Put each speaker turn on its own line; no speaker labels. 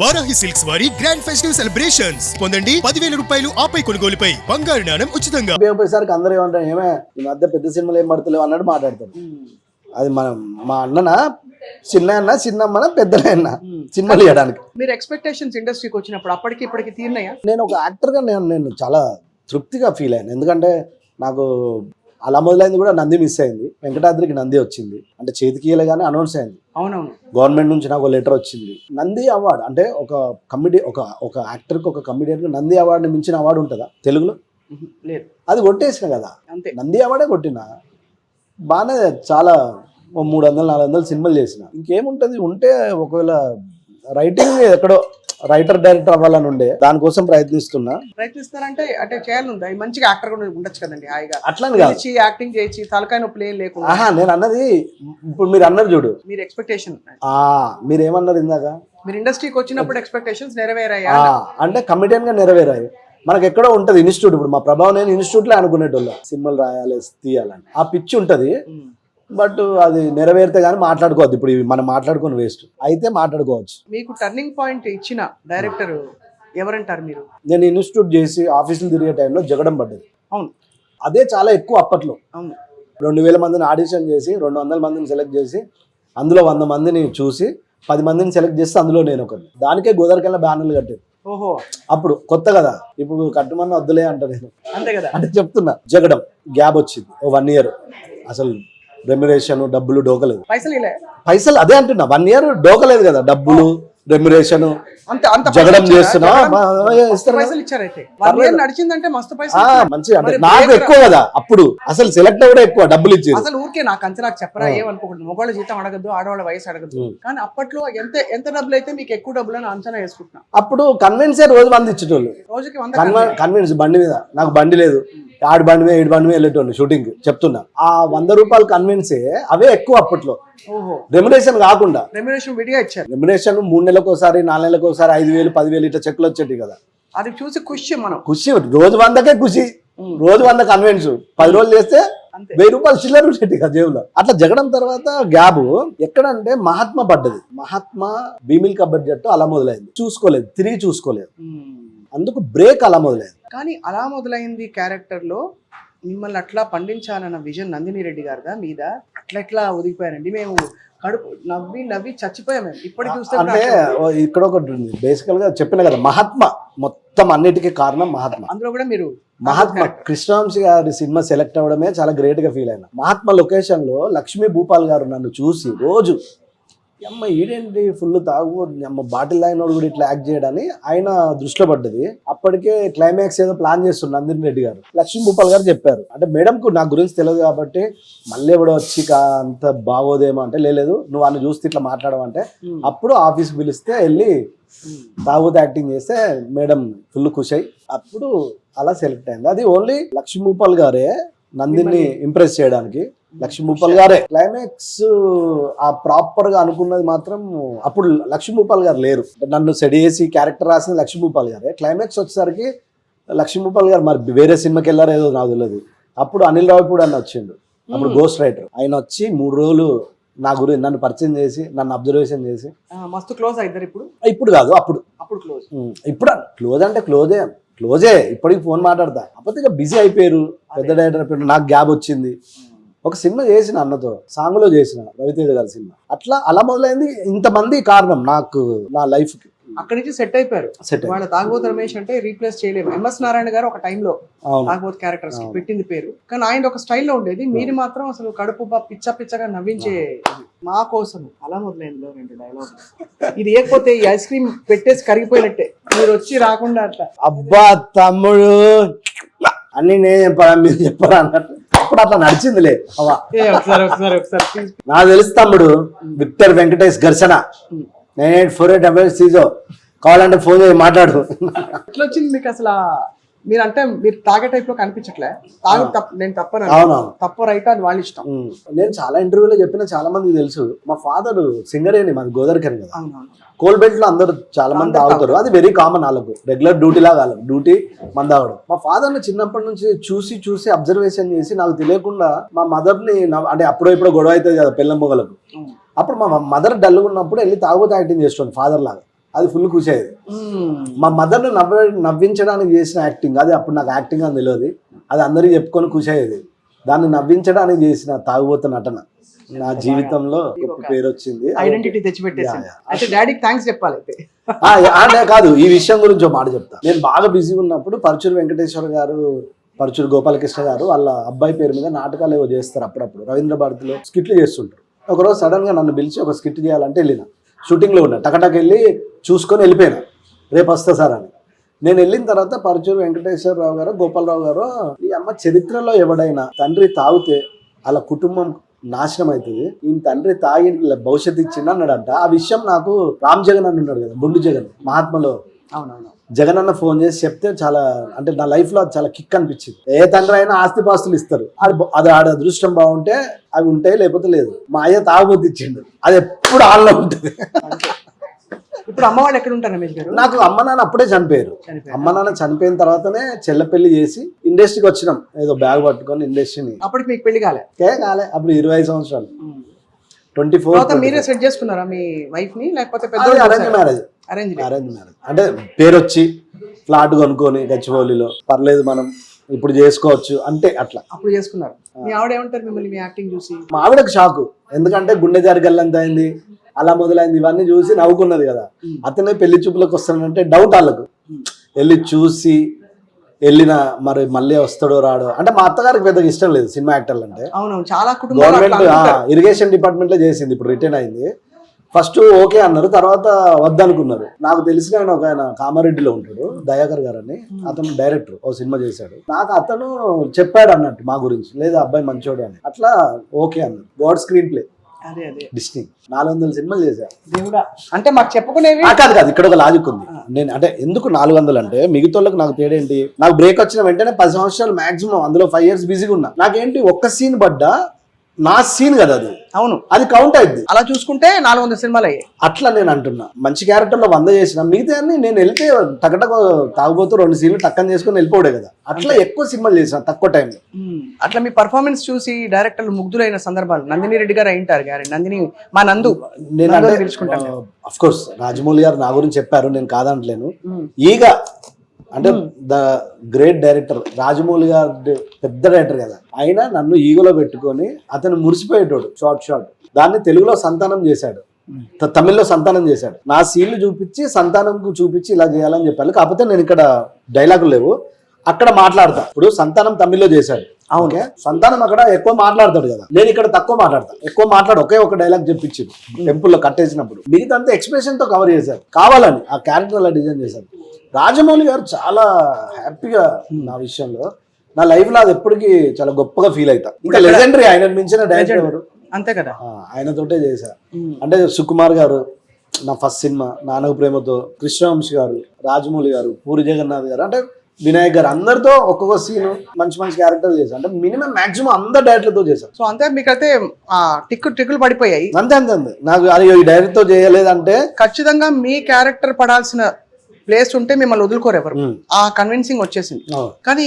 Varahi silks వారి grand festive celebrations పొందండి 10,000 రూపాయలు ఆపై కొనుగోలుపై బంగారు నాణెం ఉచితంగా.
పోయేసరికి అందరూ ఏమంటారు, ఏమే ఈ మధ్య పెద్ద సినిమాలు ఏం పడతలేవు అన్నట్టు మాట్లాడతారు. అది మనం మా అన్నన చిన్నమ్మన పెద్దలైనా సినిమాలు చేయడానికి.
మీరు ఎక్స్పెక్టేషన్స్ ఇండస్ట్రీకి వచ్చినప్పుడు అప్పటికి ఇప్పటికి తీరినాయా?
నేను ఒక యాక్టర్గా నేను చాలా తృప్తిగా ఫీల్ అయ్యాను. ఎందుకంటే నాకు అలా మొదలైంది కూడా నంది మిస్ అయింది. వెంకటాద్రికి నంది వచ్చింది అంటే చేతికి ఇయ్యలేగానే అనౌన్స్ అయింది.
అవునవును,
గవర్నమెంట్ నుంచి నాకు లెటర్ వచ్చింది. నంది అవార్డు అంటే ఒక యాక్టర్కి ఒక కమిడియన్కి నంది అవార్డుని మించిన అవార్డు ఉంటుందా తెలుగులో?
లేదు.
అది కొట్టేసిన కదా,
అంతే.
నంది అవార్డే కొట్టిన. బాగానే చాలా 300-400 సినిమాలు చేసిన. ఇంకేముంటుంది ఉంటే ఒకవేళ రైటింగ్ ఎక్కడో రైటర్ డైరెక్టర్ అవ్వాలని ఉండే, దానికోసం
ప్రయత్నిస్తారంటే అంటే చేయాలందా? మంచిగా యాక్టర్ కూడా ఉండొచ్చు కదండి, హాయిగా
అట్లా
యాక్టింగ్ చేసి తలకాయ నొప్పి లేకుండా.
నేను అన్నది ఇప్పుడు మీరు అన్నారు చూడు,
మీరు ఎక్స్పెక్టేషన్
మీరు ఏమన్నారు ఇందాక,
మీరు ఇండస్ట్రీకి వచ్చినప్పుడు ఎక్స్పెక్టేషన్స్ నెరవేరాయా
అంటే కమిడియన్ గా నెరవేరాయి. మనకి ఎక్కడో ఉంటది ఇన్స్టిట్యూట్. ఇప్పుడు మా ప్రభావం నేను ఇన్స్టిట్యూట్ లో అనుకునేటోళ్ళు సినిమాలు రాయాలి తీయాలని ఆ పిచ్చి ఉంటది. బట్ అది నెరవేరితే గానీ మాట్లాడుకోవద్దు. ఇప్పుడు మనం మాట్లాడుకుని వేస్ట్ అయితే మాట్లాడుకోవచ్చు.
మీకు టర్నింగ్ పాయింట్ ఇచ్చిన డైరెక్టర్ ఎవరంటారు మీరు?
నేను ఇన్స్టిట్యూట్ చేసి ఆఫీసులు తిరిగే టైంలో జగడం పడ్డది.
అవును,
అదే చాలా ఎక్కువ అప్పట్లో.
అవును,
2000 మందిని ఆడిషన్ చేసి 200 మందిని సెలెక్ట్ చేసి అందులో 100 మందిని చూసి 10 మందిని సెలెక్ట్ చేస్తే అందులో నేను ఒకటి. దానికే గోదావరికెళ్ళ బ్యానర్లు కట్టేది.
ఓహో,
అప్పుడు కొత్త కదా, ఇప్పుడు కట్టుమని వద్దులే అంట నేను.
అంతే కదా,
అంటే చెప్తున్నా. జగడం గ్యాప్ వచ్చింది 1 year. అసలు రెమ్యురేషన్ డబ్బులు డోకలేదు. పైసలు అదే అంటున్నా, 1 year డోకలేదు కదా, డబ్బులు రెమ్యురేషన్ జగడం చేస్తున్నా. మంచిగా అంటే నాకు ఎక్కువ కదా అప్పుడు, అసలు సెలెక్ట్ కూడా ఎక్కువ డబ్బులు ఇచ్చి.
అసలు ఊరికే నాకు అంచనా చెప్పరా ఏమనుకోకూడదు, మగవాళ్ళ జీతం అడగద్దు, ఆడవాళ్ళ వయసు అడగద్దు. కానీ అప్పట్లో ఎంత డబ్బులు అయితే మీకు ఎక్కువ డబ్బులు అని అంచనా వేసుకుంటున్నా.
అప్పుడు కన్వెన్సే రోజు మంది ఇచ్చేటోళ్ళు.
రోజుకి
కన్వెన్స్ బండి మీద, నాకు బండి లేదు, 6 బండి మీద 7 బండి మీద వెళ్ళేటోళ్ళు షూటింగ్. చెప్తున్నా ఆ 100 రూపాయలు కన్వెన్సే అవే ఎక్కువ అప్పట్లో. రెమ్యునేషన్ కాకుండా
రెమ్యునేషన్ విడిగా ఇచ్చారు.
రెమ్యునేషన్ 3 నెలలకు ఒకసారి 4 నెలలకు ఒకసారి 5,000 10,000 ఇట్లా చెక్కులు వచ్చేటి కదా.
అది చూసి ఖుషి, మనం
ఖుషి. రోజు 100కే ఖుషి, రోజు 100 కన్వెన్స్. 10 రోజులు చేస్తే 1000 రూపాయలు చిల్లర వచ్చేటి కదా జేబులో. అట్లా జగడం తర్వాత గ్యాబ్ ఎక్కడంటే మహాత్మా పడ్డది. మహాత్మా భీమిల్కా బడ్జెట్ అలా మొదలైంది. చూసుకోలేదు, తిరిగి చూసుకోలేదు, అందుకు బ్రేక్ అలా మొదలైంది.
కానీ అలా మొదలైంది క్యారెక్టర్ లో మిమ్మల్ని అట్లా పండించాలన్న విజన్ నందిని రెడ్డి గారిదా మీద అట్లా ఒదిగిపోయారండి. మేము కడుపు నవ్వి చచ్చిపోయాం మేము ఇప్పటికి చూస్తే.
అంటే ఇక్కడ ఒకటి ఉంది, బేసికల్ గా చెప్పిన కదా, మహాత్మా మొత్తం అన్నిటికీ కారణం మహాత్మా.
అందులో కూడా మీరు
మహాత్మా కృష్ణవంశీ గారి సినిమా సెలెక్ట్ అవ్వడమే చాలా గ్రేట్ గా ఫీల్ అయినా. మహాత్మా లొకేషన్ లో లక్ష్మీ భూపాల్ గారు నన్ను చూసి రోజు అమ్మ ఈడేంటి ఫుల్ తాగు అమ్మ బాటిల్ తాగినోడు కూడా ఇట్లా యాక్ట్ చేయడని ఆయన దృష్టిలో పడ్డది. అప్పటికే క్లైమాక్స్ ఏదో ప్లాన్ చేస్తున్నారు నందిని రెడ్డి గారు. లక్ష్మీ భూపాల్ గారు చెప్పారు, అంటే మేడంకు నా గురించి తెలియదు కాబట్టి మళ్ళీ ఎవడో వచ్చి అంత బాగోదేమో అంటే, లేదు నువ్వు అన్న చూస్తే ఇట్లా మాట్లాడమంటే, అప్పుడు ఆఫీస్కి పిలిస్తే వెళ్ళి తాగుతూ యాక్టింగ్ చేస్తే మేడం ఫుల్ ఖుషి అయ్యి అప్పుడు అలా సెలెక్ట్ అయింది. అది ఓన్లీ లక్ష్మీ భూపాల్ గారే నందిని ఇంప్రెస్ చేయడానికి. లక్ష్మీ భూపాల్ గారే క్లైమాక్స్ ఆ ప్రాపర్ గా అనుకున్నది మాత్రం అప్పుడు లక్ష్మీ భూపాల్ గారు లేరు. నన్ను సెట్ చేసి క్యారెక్టర్ రాసింది లక్ష్మీ భూపాల్ గారే. క్లైమాక్స్ వచ్చేసరికి లక్ష్మీ భూపాల్ గారు మరి వేరే సినిమాకి వెళ్ళారో ఏదో నాకు తెలియదు. అప్పుడు అనిల్ రావిపూడి అన్న వచ్చిండు, అప్పుడు గోస్ట్ రైటర్. ఆయన వచ్చి 3 రోజులు నా గురించి నన్ను పరిచయం చేసి నన్ను అబ్జర్వేషన్ చేసి
మస్తు క్లోజ్ అవుతారు.
ఇప్పుడు కాదు, అప్పుడు క్లోజ్. ఇప్పుడు క్లోజ్ అంటే క్లోజే ఇప్పటికి ఫోన్ మాట్లాడతా. అప్పటికి ఇక బిజీ అయిపోయారు, పెద్ద డైరెక్టర్ అయిపోయారు. నాకు గ్యాప్ వచ్చింది. ఒక సినిమా చేసిన అన్నతో, సాంగ్లో చేసిన రవితేజ గారి సినిమా. అలా మొదలైంది. ఇంతమంది కారణం నాకు, నా లైఫ్ కి.
అక్కడి నుంచి సెట్ అయిపోయారు. వాళ్ళ తాగుబోతు రమేష్ అంటే రీప్లేస్ చేయలేము. ఎంఎస్ నారాయణ గారు ఒక టైంలో తాగుబోతు క్యారెక్టర్స్ పెట్టింది పేరు, కానీ ఆయన ఒక స్టైల్లో ఉండేది. మీరు మాత్రం అసలు కడుపు పిచ్చగా నవ్వించే. మా కోసం అలా మొదలైంది 2 డైలాగ్. ఇది లేకపోతే ఈ ఐస్ క్రీమ్ పెట్టేసి కరిగిపోయినట్టే, మీరు వచ్చి రాకుండా అట్లా.
అబ్బా తమ్ముడు అన్ని నేను చెప్పరా మీరు చెప్పరా అన్నట్టు అప్పుడు అట్లా నడిచిందిలే. నాకు తెలుసు తమ్ముడు, విక్టర్ వెంకటేష్ ఘర్షణ 9848 సీజో కావాలంటే ఫోన్ చేసి మాట్లాడు.
ఎట్లా వచ్చింది మీకు అసలు? మీరు తాగే టైప్ లో కనిపించట్లే. నేను తప్పను, తప్పు రైట్ అని వాళ్ళ ఇష్టం.
నేను చాలా ఇంటర్వ్యూలో చెప్పిన, చాలా మందికి తెలుసు. మా ఫాదర్ సింగరేని, మాది గోదావరికని కదా. కోల్బెల్ట్ లో అందరు చాలా మంది తాగుతారు, అది వెరీ కామన్. వాళ్ళకు రెగ్యులర్ డ్యూటీ లాగా, వాళ్ళకు డ్యూటీ మంది తాగడం. మా ఫాదర్ ని చిన్నప్పటి నుంచి చూసి అబ్జర్వేషన్ చేసి నాకు తెలియకుండా మా మదర్ ని, అంటే అప్పుడో ఇప్పుడు గొడవ అవుతుంది కదా పెళ్ళం మొగలకు, అప్పుడు మా మదర్ డల్గా ఉన్నప్పుడు వెళ్ళి తాగుబోతు యాక్టింగ్ చేస్తుంది ఫాదర్ లాగా. అది ఫుల్ ఖుషి అయ్యేది. మా మదర్ని నవ్వించడానికి చేసిన యాక్టింగ్ అది అప్పుడు నాకు యాక్టింగ్ అని తెలియదు, అది అందరికీ చెప్పుకొని ఖుషి అయ్యేది. దాన్ని నవ్వించడానికి చేసిన తాగుబోతు నటన నా జీవితంలో గొప్ప పేరు వచ్చింది,
ఐడెంటిటీ తెచ్చిపెట్టేసింది. అయితే డాడీకి థ్యాంక్స్ చెప్పాలి అయితే.
అంటే కాదు, ఈ విషయం గురించి ఒక మాట చెప్తా. నేను బాగా బిజీగా ఉన్నప్పుడు పరుచూరు వెంకటేశ్వర గారు, పరుచూరు గోపాలకృష్ణ గారు వాళ్ళ అబ్బాయి పేరు మీద నాటకాలు ఏవో చేస్తారు అప్పుడప్పుడు, రవీంద్ర భారతిలో స్కిట్లు చేస్తుంటారు. ఒకరోజు సడన్ గా నన్ను పిలిచి ఒక స్కిట్ చేయాలంటే వెళ్ళిన, షూటింగ్ లో ఉన్నా, టకటక్ వెళ్ళి చూసుకొని వెళ్ళిపోయినా, రేపు వస్తా సార్ అని. నేను వెళ్ళిన తర్వాత పరుచూరు వెంకటేశ్వరరావు గారు, గోపాలరావు గారు, ఈ అమ్మ చరిత్రలో ఎవడైనా తండ్రి తాగితే అలా కుటుంబం నాశనం అవుతుంది, ఈ తండ్రి తాగి భవిష్యత్తు ఇచ్చింది అన్నాడంట. ఆ విషయం నాకు రామ్ జగన్ అని ఉన్నాడు కదా, గుండు జగన్ మహాత్మలో,
అవునవును,
జగన్ అన్న ఫోన్ చేసి చెప్తే చాలా, అంటే నా లైఫ్ లో అది చాలా కిక్ అనిపించింది. ఏ తండ్రి అయినా ఆస్తిపాస్తులు ఇస్తారు, అది ఆడ అదృష్టం బాగుంటే అవి ఉంటాయి, లేకపోతే లేదు. మా అయ్య తాగుబోతు ఇచ్చిండు, అది ఎప్పుడు ఆన్లో ఉంటుంది.
ఇప్పుడు అమ్మ వాళ్ళు ఎక్కడ ఉంటారు రమేష్ గారు?
నాకు అమ్మ నాన్న అప్పుడే చనిపోయారు. అమ్మ నాన్న చనిపోయిన తర్వాతనే చెల్ల పెళ్లి చేసి ఇండస్ట్రీకి వచ్చినాం, ఏదో బ్యాగ్ పట్టుకొని ఇండస్ట్రీని.
అప్పటికి మీకు పెళ్లి కాలే?
కాలే, అప్పుడు 25 సంవత్సరాలు, 24.
మీరే సెట్ చేసుకున్నారా మీ వైఫ్ ని, లేకపోతే
అరేంజ్ మ్యారేజ్? Arrange marriage. అంటే పేరు వచ్చి ఫ్లాట్ కొనుక్కొని గచ్చిబౌలిలో, పర్లేదు మనం ఇప్పుడు చేసుకోవచ్చు అంటే అట్లా
అప్పుడు చేసుకున్నారు. మీ ఆవిడ ఏమంటారు మిమ్మల్ని మీ యాక్టింగ్ చూసి?
మా ఆవిడకు షాకు, ఎందుకంటే గుండె జారి గల్లంత అయింది, అలా మొదలైంది, ఇవన్నీ చూసి నవ్వుకున్నది కదా. అతనే పెళ్లి చూపులకు వస్తానంటే డౌట్ వాళ్ళకు. వెళ్ళి చూసి వెళ్ళిన, మరి మళ్ళీ వస్తాడో రాడో అంటే. మా అత్తగారికి పెద్దగా ఇష్టం లేదు సినిమా యాక్టర్లు అంటే.
చాలా
గవర్నమెంట్ ఇరిగేషన్ డిపార్ట్మెంట్ లో చేసింది, ఇప్పుడు రిటైన్ అయింది. ఫస్ట్ ఓకే అన్నారు, తర్వాత వద్దనుకున్నారు. నాకు తెలిసిన ఆయన ఒక ఆయన కామారెడ్డిలో ఉంటాడు, దయాకర్ గారు అని, అతను డైరెక్టర్, ఓ సినిమా చేశాడు. నాకు అతను చెప్పాడు అన్నట్టు మా గురించి, లేదా అబ్బాయి మంచోడు అని. అట్లా ఓకే అన్నారు. గాడ్ స్క్రీన్ ప్లే, డిస్నీ 400 సినిమాలు చేశారు.
దేవుడా, అంటే మాకు చెప్పుకునేవి
కాదు కాదు, ఇక్కడ ఒక లాజిక్ ఉంది. నేను అంటే ఎందుకు 400 అంటే, మిగతాళ్ళకి నాకు తేడేంటి, నాకు బ్రేక్ వచ్చిన వెంటనే 10 సంవత్సరాలు మాక్సిమం, అందులో 5 years బిజీగా ఉన్నా. నాకేంటి ఒక్క సీన్ పడ్డా నా సీన్ కదా అది,
అవును,
అది కౌంట్ అయింది.
అలా చూసుకుంటే 400 సినిమాలు అయ్యాయి.
అట్లా నేను అంటున్నా, మంచి క్యారెక్టర్ లో 100 చేసిన, మిగతా నేను వెళ్తే టకటక తాగుబోతూ 2 సీన్లు టక్కని చేసుకుని వెళ్ళిపోవడే కదా. అట్లా ఎక్కువ సినిమాలు చేసిన తక్కువ టైంలో.
అట్లా మీ పర్ఫార్మెన్స్ చూసి డైరెక్టర్లు ముగ్ధులైన సందర్భాలు నందిని రెడ్డి గారు అయింటారు గారు. నందిని మా నందు
నేను తెలుసుకుంటాను. అఫ్ కోర్స్ రాజమౌళి గారు నా గురించి చెప్పారు, నేను కాదంటలేను. ఈగ అంటే ద గ్రేట్ డైరెక్టర్ రాజమౌళి గారు, పెద్ద డైరెక్టర్ కదా, అయినా నన్ను ఈగలో పెట్టుకొని అతను మురిసిపోయేటోడు. షార్ట్ దాన్ని తెలుగులో సంతానం చేశాడు, తమిళ్లో సంతానం చేశాడు. నా సీన్లు చూపించి సంతానంకు చూపించి ఇలా చేయాలని చెప్పాలి. కాకపోతే నేను ఇక్కడ డైలాగులు లేవు, అక్కడ మాట్లాడతా. ఇప్పుడు సంతానం తమిళ్లో చేశాడు, ఓకే, సంతానం అక్కడ ఎక్కువ మాట్లాడతాడు కదా, నేను ఇక్కడ తక్కువ మాట్లాడతా. ఎక్కువ మాట్లాడు, ఒకే ఒక డైలాగ్ చెప్పించారు టెంపుల్లో కట్టేసినప్పుడు. మిగతా అంతా ఎక్స్ప్రెషన్ తో కవర్ చేశారు, కావాలని ఆ క్యారెక్టర్ అలా డిజైన్ చేశారు. రాజమౌళి గారు చాలా హ్యాపీగా నా విషయంలో, నా లైఫ్ లో అది ఎప్పటికీ చాలా గొప్పగా ఫీల్ అవుతా. ఇంకా లెజెండరీ, ఆయన మించిన డైరెక్టర్ ఎవరు,
అంతే కదా,
ఆయనతోటే చేశా. అంటే సుకుమార్ గారు నా ఫస్ట్ సినిమా, నాన్నకు ప్రేమతో, కృష్ణవంశీ గారు, రాజమౌళి గారు, పూరి జగన్నాథ్ గారు, అంటే వినాయక్ గారు, అందరితో ఒక్కొక్క సీన్ మంచి క్యారెక్టర్ చేశారు. అంటే మినిమం మాక్సిమం అందరు డైరెక్టర్తో చేశారు.
సో అంతే, మీకైతే టిక్కులు పడిపోయాయి.
అంతే నాకు అది ఈ డైరెక్టర్ తో చేయలేదంటే
ఖచ్చితంగా మీ క్యారెక్టర్ పడాల్సిన ప్లేస్ ఉంటే మిమ్మల్ని వదులుకోరు ఎవరు. ఆ కన్విన్సింగ్ వచ్చేసింది. కానీ